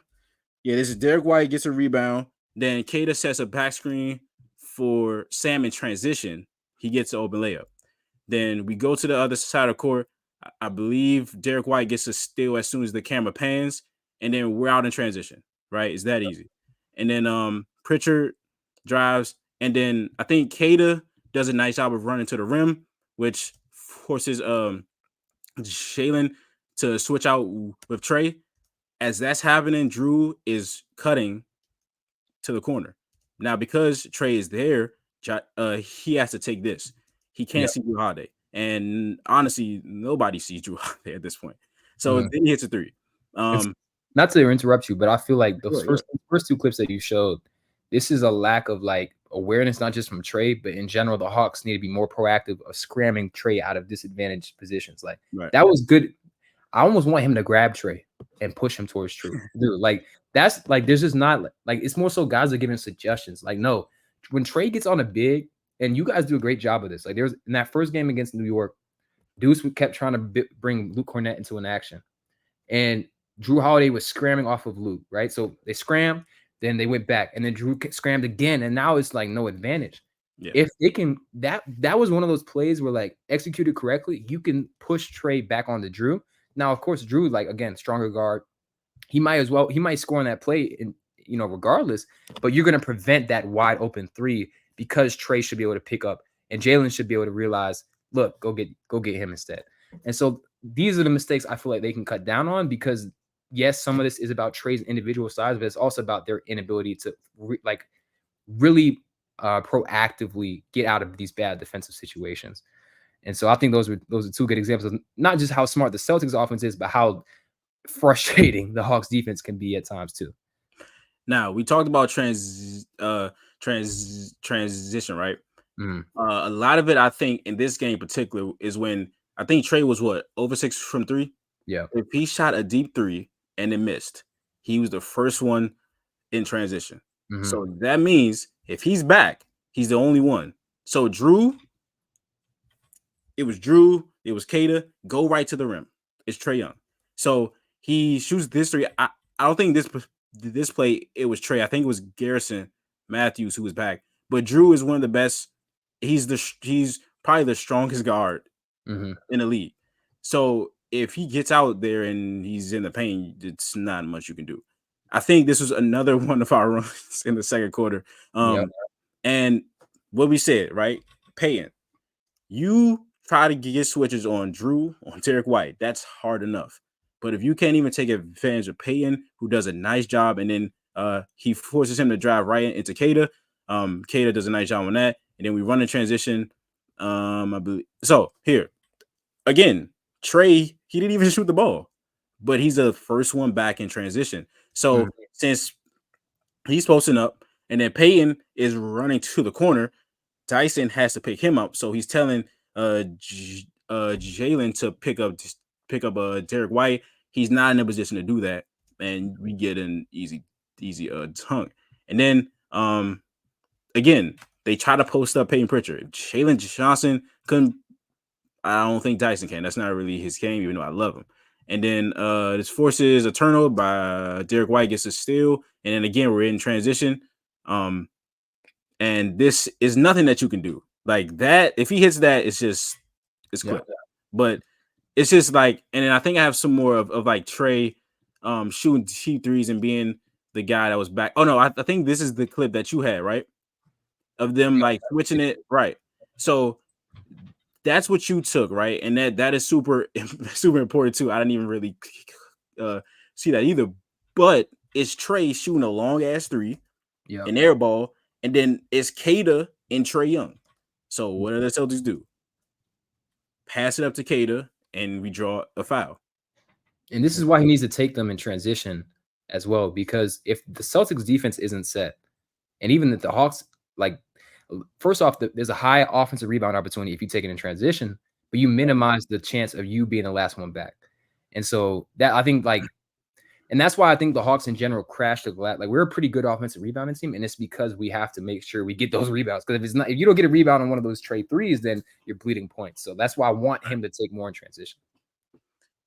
Yeah, this is Derek White gets a rebound. Then Kada sets a back screen for Sam in transition. He gets an open layup. Then we go to the other side of the court. I believe Derek White gets a steal as soon as the camera pans, and then we're out in transition. Right? It's that easy. And then Pritchard drives, and then I think Kada does a nice job of running to the rim, which forces Jalen to switch out with Trae. As that's happening, Drew is cutting to the corner. Now, because Trae is there, he has to take this. He Yeah. can't see Drew Holiday. And honestly, nobody sees Drew Holiday at this point. So Mhm. then he hits a three. It's Um, not to interrupt you, but I feel like those sure, yeah, first two clips that you showed, this is a lack of like awareness, not just from Trey, but in general, the Hawks need to be more proactive of scramming Trey out of disadvantaged positions. Like right. that was good. I almost want him to grab Trey and push him towards True. Dude, like that's like there's just not like it's more so guys are giving suggestions. Like, no, when Trey gets on a big, and you guys do a great job of this. Like there's in that first game against New York, Deuce kept trying to bring Luke Cornett into an action. And Drew Holiday was scramming off of Luke, right? So they scrammed, then they went back, and then Drew scrammed again, and now it's like no advantage. Yeah. If they can, that was one of those plays where like executed correctly, you can push Trey back onto Drew. Now, of course, Drew, like again, stronger guard. He might score on that play, and regardless. But you're going to prevent that wide open three because Trey should be able to pick up, and Jalen should be able to realize, look, go get him instead. And so these are the mistakes I feel like they can cut down on because yes, some of this is about Trey's individual size, but it's also about their inability to really proactively get out of these bad defensive situations. And so I think those are two good examples of not just how smart the Celtics offense is, but how frustrating the Hawks defense can be at times too. Now we talked about transition, right? Mm, A lot of it, I think, in this game in particular, is when I think Trey was what over 6 from three. yeah. If he shot a deep three and it missed, he was the first one in transition. Mm-hmm. So that means if he's back, he's the only one. So Drew, it was Kada, go right to the rim. It's Trae Young. So he shoots this three. I don't think this play it was Trey. I think it was Garrison Matthews who was back. But Drew is one of the best. He's probably the strongest guard Mm-hmm. in the league. So if he gets out there and he's in the paint, it's not much you can do. I think this was another one of our runs in the second quarter. Yep. And what we said, right? Paying. You try to get switches on Drew, on Derek White. That's hard enough. But if you can't even take advantage of Payton, who does a nice job, and then he forces him to drive right into Kada. Kada does a nice job on that. And then we run in transition. I believe so. Here, again, Trey, he didn't even shoot the ball, but he's the first one back in transition. So Mm-hmm. since he's posting up, and then Payton is running to the corner Dyson has to pick him up. So he's telling Jalen to pick up Derek White. He's not in a position to do that, and we get an easy dunk. And then again, they try to post up Peyton Pritchard. Jalen Johnson couldn't. I don't think Dyson can. That's not really his game, even though I love him. And then this forces a turnover by Derek White, gets a steal. And then again, we're in transition. And this is nothing that you can do. Like that, if he hits that, it's clipped. But it's just like, and then I think I have some more of like Trey shooting cheap threes and being the guy that was back. Oh no, I think this is the clip that you had, right? Of them like switching it, right? So that's what you took, right? And that is super important too. I didn't even really see that either. But it's Trey shooting a long ass three, an air ball, and then it's Kata and Trey Young. So what do the Celtics do? Pass it up to Kata, and we draw a foul. And this is why he needs to take them in transition as well, because if the Celtics defense isn't set, and even that the Hawks, like, first off, there's a high offensive rebound opportunity if you take it in transition, but you minimize the chance of you being the last one back. And so that, I think, like, and that's why I think the Hawks in general crashed the glass. Like, we're a pretty good offensive rebounding team, and it's because we have to make sure we get those rebounds. Because if you don't get a rebound on one of those trade threes, then you're bleeding points. So that's why I want him to take more in transition.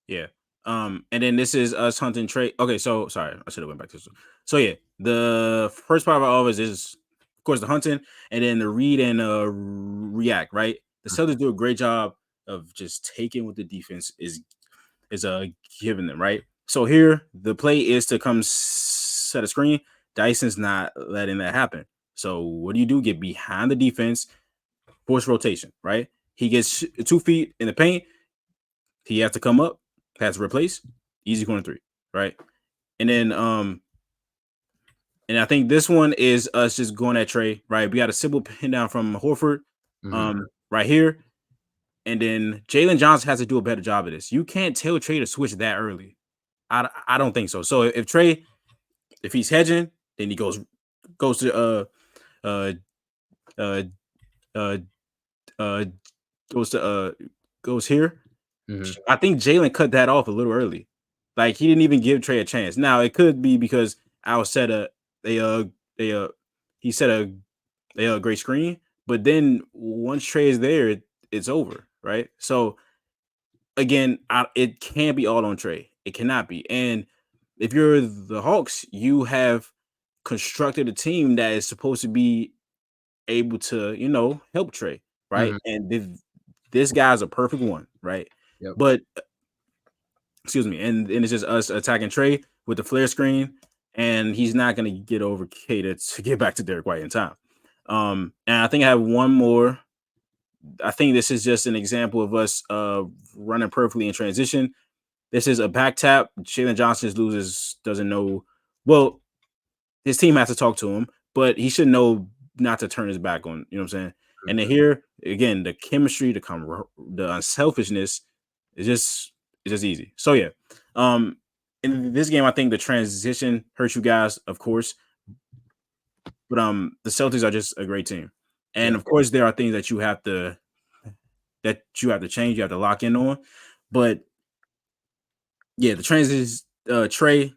Yeah. And then this is us hunting Trey. Okay, so sorry, I should have went back to this one. So yeah, the first part of our offense is, of course, the hunting, and then the read and react. Right, the Celtics do a great job of just taking what the defense is giving them. Right. So here, the play is to come set a screen. Dyson's not letting that happen. So what do? Get behind the defense, force rotation. Right. He gets 2 feet in the paint. He has to come up. Has to replace, easy corner three, right? And then and I think this one is us just going at Trey, right? We got a simple pin down from Horford, right here. And then Jalen Johnson has to do a better job of this. You can't tell Trey to switch that early. I don't think so. So if Trey, if he's hedging, then he goes to goes here. I think Jalen cut that off a little early. Like, he didn't even give Trey a chance. Now it could be because Al set he set a great screen, but then once Trey is there, it's over, right? So again, it can't be all on Trey. It cannot be. And if you're the Hawks, you have constructed a team that is supposed to be able to, help Trey, right? And this guy's a perfect one, right? But excuse me, and it's just us attacking Trey with the flare screen, and he's not going to get over Kata to get back to Derek White in time. And I think I have one more. I think this is just an example of us running perfectly in transition. This is a back tap. Jalen Johnson doesn't know. Well, his team has to talk to him, but he should know not to turn his back on. You know what I'm saying? And then here again, the chemistry, the unselfishness is just easy. So yeah, in this game, I think the transition hurts you guys, of course, but the Celtics are just a great team, and of course there are things that you have to change, you have to lock in on, but yeah, the transition, Trey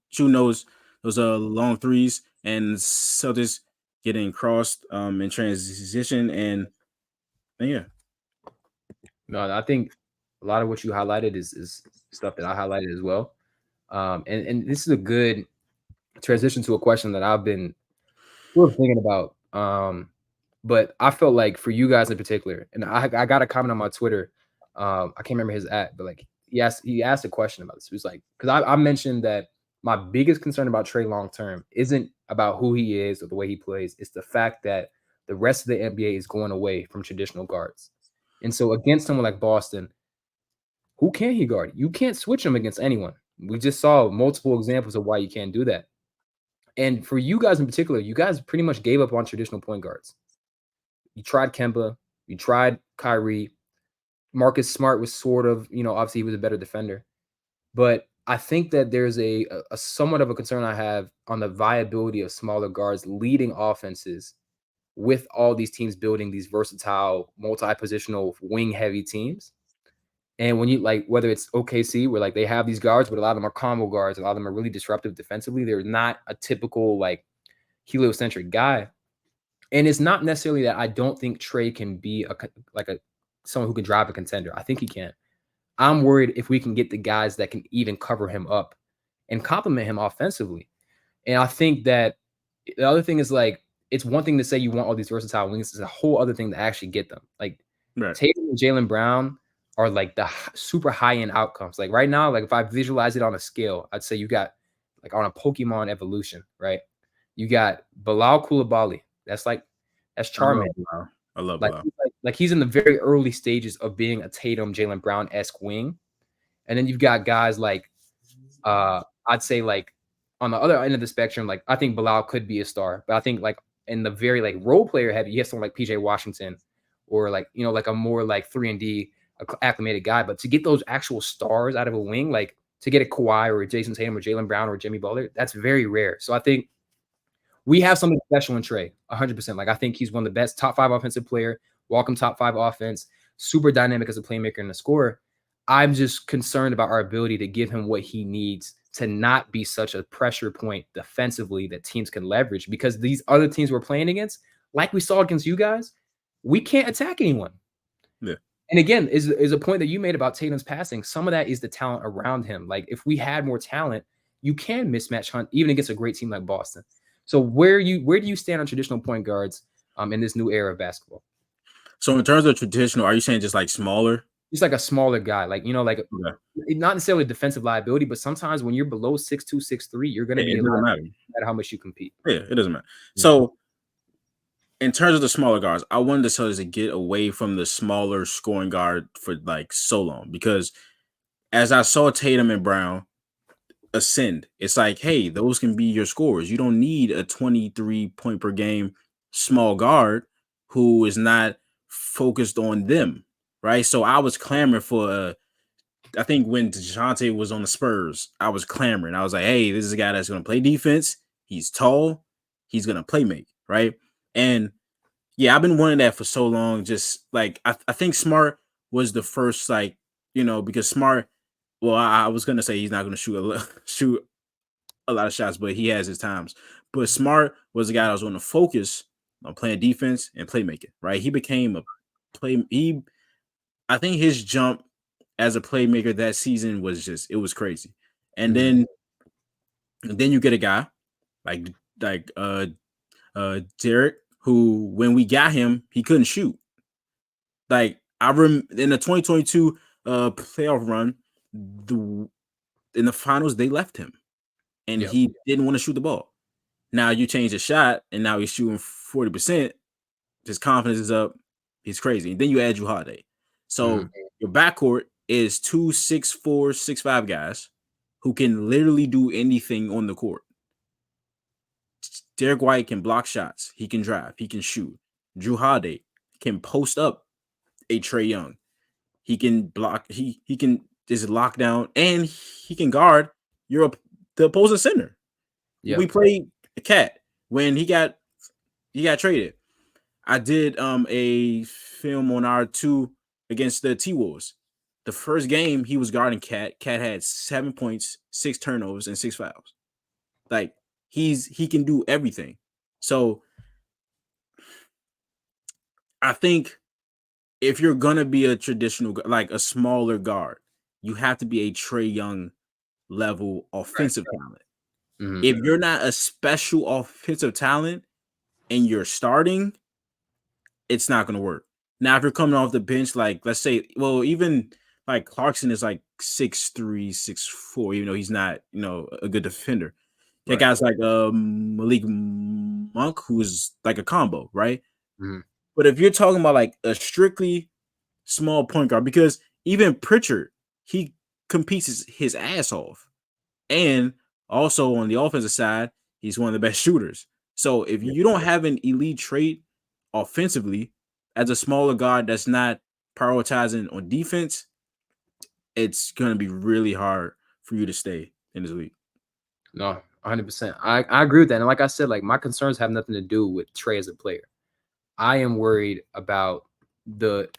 shooting those long threes, and Celtics getting crossed in transition, and yeah. No, I think a lot of what you highlighted is stuff that I highlighted as well. And this is a good transition to a question that I've been sort of thinking about. But I felt like for you guys in particular, and I got a comment on my Twitter. I can't remember his @ but like he asked a question about this. He was like, because I mentioned that my biggest concern about Trey long term isn't about who he is or the way he plays. It's the fact that the rest of the NBA is going away from traditional guards. And so against someone like Boston, who can he guard? You can't switch him against anyone. We just saw multiple examples of why you can't do that. And for you guys in particular, you guys pretty much gave up on traditional point guards. You tried Kemba, you tried Kyrie. Marcus Smart was sort of, obviously he was a better defender. But I think that there's a somewhat of a concern I have on the viability of smaller guards leading offenses with all these teams building these versatile, multi-positional, wing-heavy teams. And when you like, whether it's OKC, where like they have these guards, but a lot of them are combo guards, a lot of them are really disruptive defensively. They're not a typical like heliocentric guy. And it's not necessarily that I don't think Trey can be a someone who can drive a contender. I think he can. I'm worried if we can get the guys that can even cover him up and complement him offensively. And I think that the other thing is like it's one thing to say you want all these versatile wings. It's a whole other thing to actually get them. Like Right. Tatum and Jalen Brown are like the super high end outcomes. Like right now, like if I visualize it on a scale, I'd say you got like on a Pokemon evolution, right? You got Bilal Coulibaly. That's I love Charmander. Bilal. I love Like, Bilal. like he's in the very early stages of being a Tatum, Jalen Brown esque wing. And then you've got guys like I'd say like on the other end of the spectrum, like I think Bilal could be a star, but I think like in the very like role player heavy, you have someone like PJ Washington or like like a more like 3-and-D acclimated guy. But to get those actual stars out of a wing, like to get a Kawhi or a Jason Tatum or Jalen Brown or Jimmy Butler, that's very rare. So I think we have something special in Trey, 100%. Like I think he's one of the best top 5 offensive player, welcome top 5 offense, super dynamic as a playmaker and a scorer. I'm just concerned about our ability to give him what he needs to not be such a pressure point defensively that teams can leverage, because these other teams we're playing against, like we saw against you guys, we can't attack anyone. Yeah. And again, is a point that you made about Tatum's passing. Some of that is the talent around him. Like if we had more talent, you can mismatch hunt even against a great team like Boston. So where do you stand on traditional point guards in this new era of basketball? So in terms of traditional, are you saying just like smaller? Just like a smaller guy, like like Okay. not necessarily defensive liability, but sometimes when you're below 6'2", 6'3", you're going to be It a doesn't liability matter. no matter how much you compete. Yeah, it doesn't matter. Yeah. So in terms of the smaller guards, I wanted the Celtics to get away from the smaller scoring guard for like so long, because as I saw Tatum and Brown ascend, it's like, hey, those can be your scorers. You don't need a 23 point per game small guard who is not focused on them, right? So I was clamoring for I think when DeJounte was on the Spurs, I was clamoring. I was like, hey, this is a guy that's going to play defense. He's tall. He's going to play make, right? And yeah, I've been wanting that for so long. Just like I think Smart was the first, like, because Smart. Well, I was gonna say he's not gonna shoot a lot of shots, but he has his times. But Smart was the guy that was going to focus on playing defense and playmaking. Right? He became a play. I think his jump as a playmaker that season was it was crazy. And Mhm. then you get a guy like like uh Derek, who when we got him, he couldn't shoot. Like in the 2022 playoff run, in the finals they left him, and Yep. he didn't want to shoot the ball. Now you change the shot, and now he's shooting 40%. His confidence is up. He's crazy. And then you add Drew Holiday. So Mhm. your backcourt is 2 6'4", 6'5" guys who can literally do anything on the court. Derek White can block shots. He can drive. He can shoot. Drew Holiday can post up a Trae Young. He can block. He can just lock down, and he can guard the opposing center. We Yep. played the Cat when he got traded. I did a film on R2 against the T-Wolves. The first game he was guarding Cat. Cat had 7 points, 6 turnovers, and 6 fouls. Like he can do everything. So I think if you're gonna be a traditional, like a smaller guard, you have to be a Trae Young level Right. offensive talent. Mhm. If you're not a special offensive talent and you're starting, it's not going to work. Now, if you're coming off the bench, like let's say, well, even like Clarkson is like 6'3", 6'4", even though he's not, a good defender. Got Right. guys like Malik Monk, who's like a combo, right? Mhm. But if you're talking about like a strictly small point guard, because even Pritchard, he competes his ass off. And also on the offensive side, he's one of the best shooters. So if Yep. you don't have an elite trait offensively as a smaller guard that's not prioritizing on defense, it's going to be really hard for you to stay in this league. No, 100%. I agree with that. And like I said, like my concerns have nothing to do with Trey as a player. I am worried about the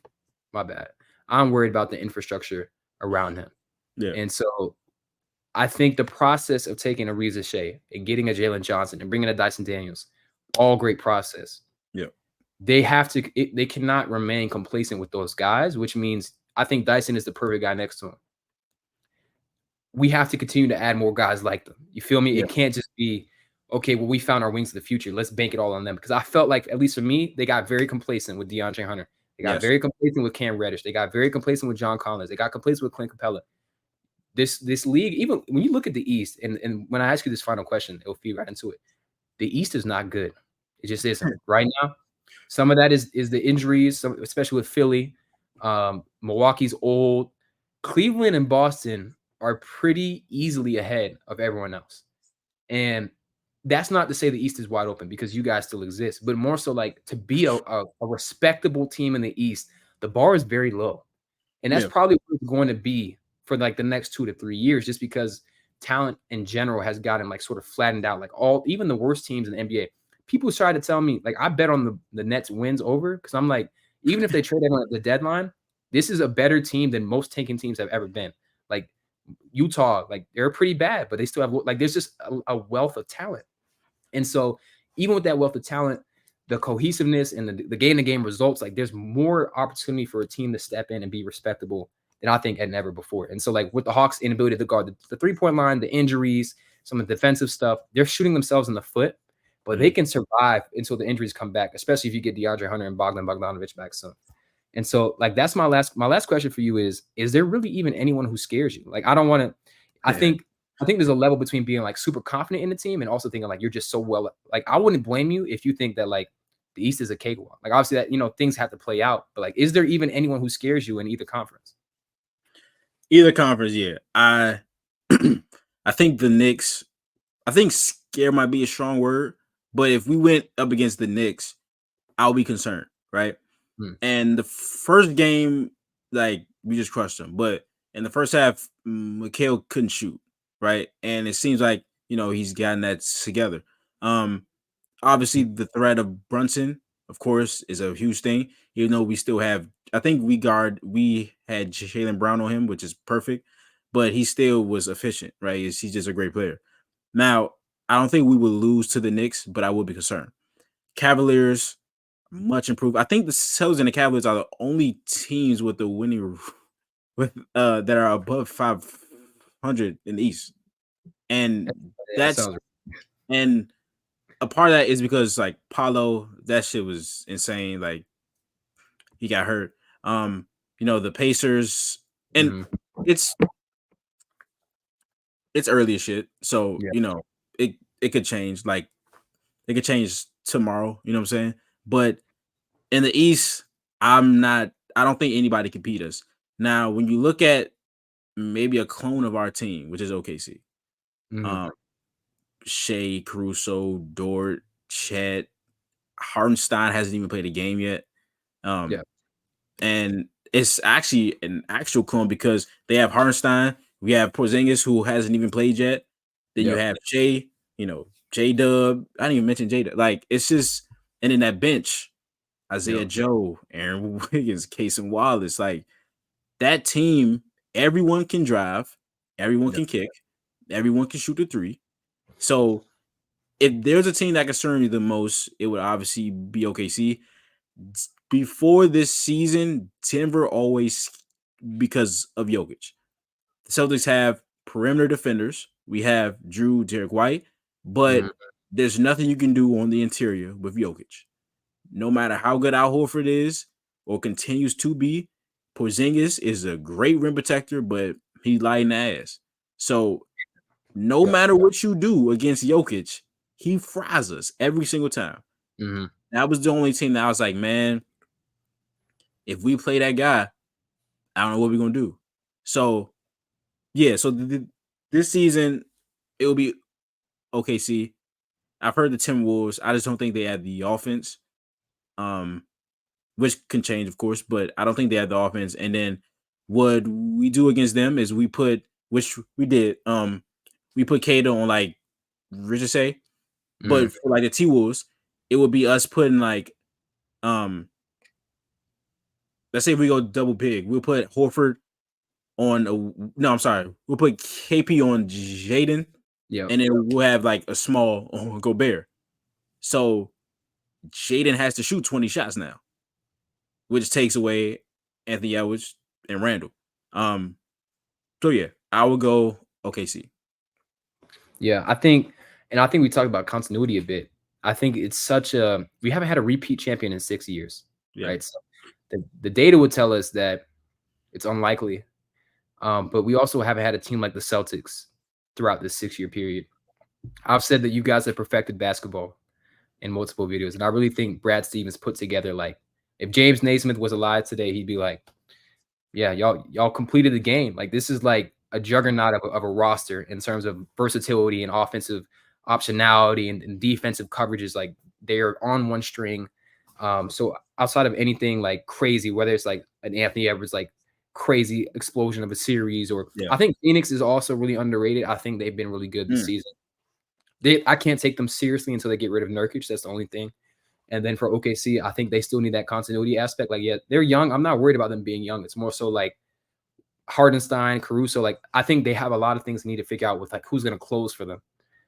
my bad. I'm worried about the infrastructure around him. Yeah, And so I think the process of taking a Reza Shea and getting a Jalen Johnson and bringing a Dyson Daniels, all great process. yeah, They have to. They cannot remain complacent with those guys, which means I think Dyson is the perfect guy next to him. We have to continue to add more guys like them. You feel me? yeah, It can't just be okay. Well, we found our wings of the future. Let's bank it all on them because I felt like, at least for me, they got very complacent with DeAndre Hunter. They got yes, very complacent with Cam Reddish. They got very complacent with John Collins. They got complacent with Clint Capella. This league, even when you look at the East, and when I ask you this final question, it'll feed right into it. The East is not good. It just isn't right now. Some of that is the injuries, especially with Philly. Milwaukee's old. Cleveland and Boston are pretty easily ahead of everyone else. And that's not to say the East is wide open because you guys still exist, but more so like to be a respectable team in the East, the bar is very low. And that's yeah, probably what it's going to be for like the next 2 to 3 years, just because talent in general has gotten like sort of flattened out. Like even the worst teams in the NBA, people try to tell me like I bet on the Nets wins over because I'm like, even if they trade everyone at the deadline, this is a better team than most tanking teams have ever been. Like Utah, like they're pretty bad, but they still have like there's just a wealth of talent. And so even with that wealth of talent, the cohesiveness and the game results, like there's more opportunity for a team to step in and be respectable than I think had never before. And so like with the Hawks' inability to guard the 3-point line, the injuries, some of the defensive stuff, they're shooting themselves in the foot, but they mhm. can survive until the injuries come back, especially if you get DeAndre Hunter and Bogdanovich back soon. And so like that's my last question for you is there really even anyone who scares you? Like I don't want to I Yeah, think I think there's a level between being like super confident in the team and also thinking like you're just so well. Like I wouldn't blame you if you think that like the East is a cakewalk. Like obviously that things have to play out, but like is there even anyone who scares you in either conference? either conference. Yeah, I I think the Knicks. I think scare might be a strong word, but if we went up against the Knicks, I'll be concerned, right? Hmm. And the first game, like we just crushed them, but in the first half, Mikhail couldn't shoot, right? And it seems like he's gotten that together. Um, Obviously the threat of Brunson, of course, is a huge thing. Even though we still have, I think we had Jalen Brown on him, which is perfect, but he still was efficient, right? He's just a great player. Now, I don't think we will lose to the Knicks, but I will be concerned. Cavaliers, much improved. I think the Celtics and the Cavaliers are the only teams with the winning with that are above 500 in the East, and That that's sounds and a part of that is because like Paulo, that shit was insane. Like he got hurt. The Pacers, and hmm it's it's early as shit, so yeah. it could change. Like it could change tomorrow. You know what I'm saying? But in the East, I'm not. I don't think anybody can beat us. Now, when you look at maybe a clone of our team, which is OKC, hmm um, Shea, Caruso, Dort, Chet, Hardenstein hasn't even played a game yet. Yeah. Um, and it's actually an actual clone because they have Hardenstein, we have Porzingis who hasn't even played yet. Then you Yep. have Shea, J Dub. I didn't even mention J Dub. Like it's just, and in that bench, Isaiah Yep. Joe, Aaron Wiggins, Case and Wallace, like that team, everyone can drive, everyone Yep. can kick, everyone can shoot a three. So if there's a team that concerns me the most, it would obviously be OKC. Before this season, Denver always because of Jokic. The Celtics have perimeter defenders. We have Drew, Derek White, but hmm there's nothing you can do on the interior with Jokic. No matter how good Al Horford is or continues to be, Porzingis is a great rim protector, but he lighting the ass. So no Yep. matter what you do against Jokic, he fries us every single time. hmm That was the only team that I was like, man, if we play that guy, I don't know what we're gonna do. So yeah, so this season it will be OKC. I've heard the Timberwolves. I just don't think they have the offense, um, which can change, of course, but I don't think they have the offense. And then what we do against them is we put, which we did, we put Kato on like Richard say, hmm but for like the T Wolves, it would be us putting like let's say we go double big. We'll put Horford on no, I'm sorry. We'll put KP on Jaden, Yep. and then we'll have like a small on Gobert. So Jaden has to shoot 20 shots now, which takes away Anthony Edwards and Randall. So yeah, I would go OKC. Yeah, I think we talked about continuity a bit. I think it's such a we haven't had a repeat champion in 6 years, Yeah. right? So the data would tell us that it's unlikely. But we also haven't had a team like the Celtics throughout this 6-year period. I've said that you guys have perfected basketball in multiple videos, and I really think Brad Stevens put together, like, if James Naismith was alive today, he'd be like, yeah, y'all completed the game. Like, this is like a juggernaut of a roster in terms of versatility and offensive optionality and defensive coverages. Like, they're on one string. So outside of anything like crazy, whether it's like an Anthony Edwards like crazy explosion of a series, or I think Phoenix is also really underrated. I think they've been really good this season. I can't take them seriously until they get rid of Nurkic. That's the only thing. And then for OKC, I think they still need that continuity aspect. Like, yeah, they're young. I'm not worried about them being young. It's more so like Hardenstein, Caruso. Like, I think they have a lot of things they need to figure out with like who's going to close for them.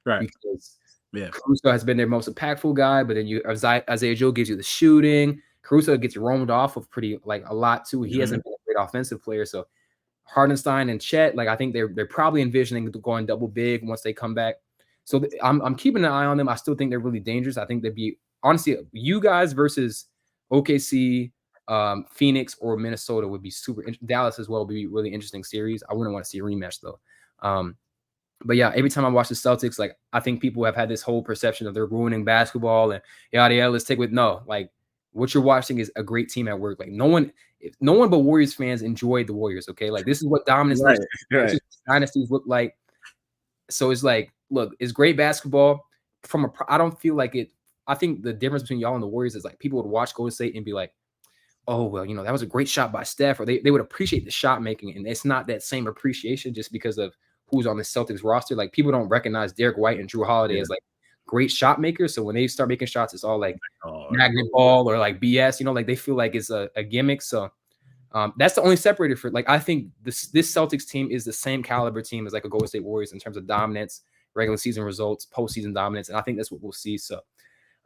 Right. Because Caruso has been their most impactful guy, but then Isaiah Joe gives you the shooting. Caruso gets roamed off of pretty like a lot too. He hasn't been a great offensive player. So Hardenstein and Chet, like, I think they're probably envisioning going double big once they come back. So I'm keeping an eye on them. I still think they're really dangerous. I think they'd be, honestly, you guys versus OKC, Phoenix, or Minnesota would be super. Dallas as well would be a really interesting series. I wouldn't want to see a rematch though. But yeah, every time I watch the Celtics, like, I think people have had this whole perception of they're ruining basketball and yada yada. Let's take with no, like, what you're watching is a great team at work. Like, no one but Warriors fans enjoyed the Warriors. Okay, like, this is what dominance looks like. This is what dynasties look like. So it's like, look, it's great basketball. I don't feel like it. I think the difference between y'all and the Warriors is like people would watch Golden State and be like, oh, well, that was a great shot by Steph, or they would appreciate the shot making, and it's not that same appreciation just because of who's on the Celtics roster. Like, people don't recognize Derek White and Drew Holiday as like great shot makers. So when they start making shots, it's all like magnet ball or like BS. Like, they feel like it's a gimmick. So that's the only separator for, like, I think this Celtics team is the same caliber team as like a Golden State Warriors in terms of dominance, regular season results, postseason dominance, and I think that's what we'll see. So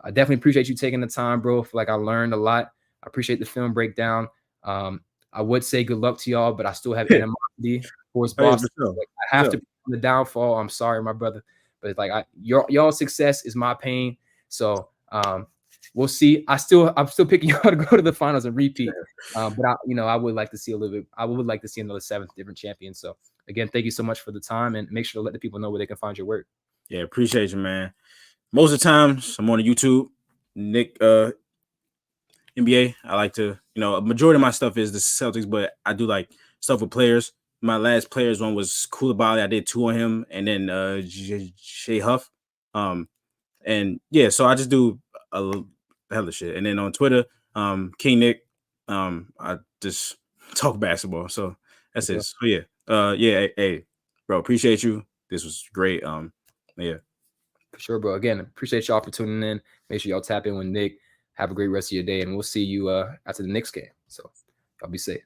I definitely appreciate you taking the time, bro. Like, I learned a lot. I appreciate the film breakdown. I would say good luck to y'all, but I still have animosity towards Boston. Like, I have to be on the downfall. I'm sorry, my brother, but like, y'all success is my pain. So we'll see. I'm still picking y'all to go to the finals and repeat. But I would like to see a little bit. I would like to see another 7th different champion. So again, thank you so much for the time, and make sure to let the people know where they can find your work. Yeah, appreciate you, man. Most of the times I'm on YouTube, Nick NBA. I like to, a majority of my stuff is the Celtics, but I do like stuff with players. My last players one was Koulibaly. I did 2 on him, and then Shea Huff. And yeah, so I just do a hell of shit. And then on Twitter, King Nick, I just talk basketball. So that's it. So yeah, hey, bro, appreciate you. This was great. Yeah. For sure, bro. Again, appreciate y'all for tuning in. Make sure y'all tap in with Nick. Have a great rest of your day, and we'll see you after the Knicks game. So y'all be safe.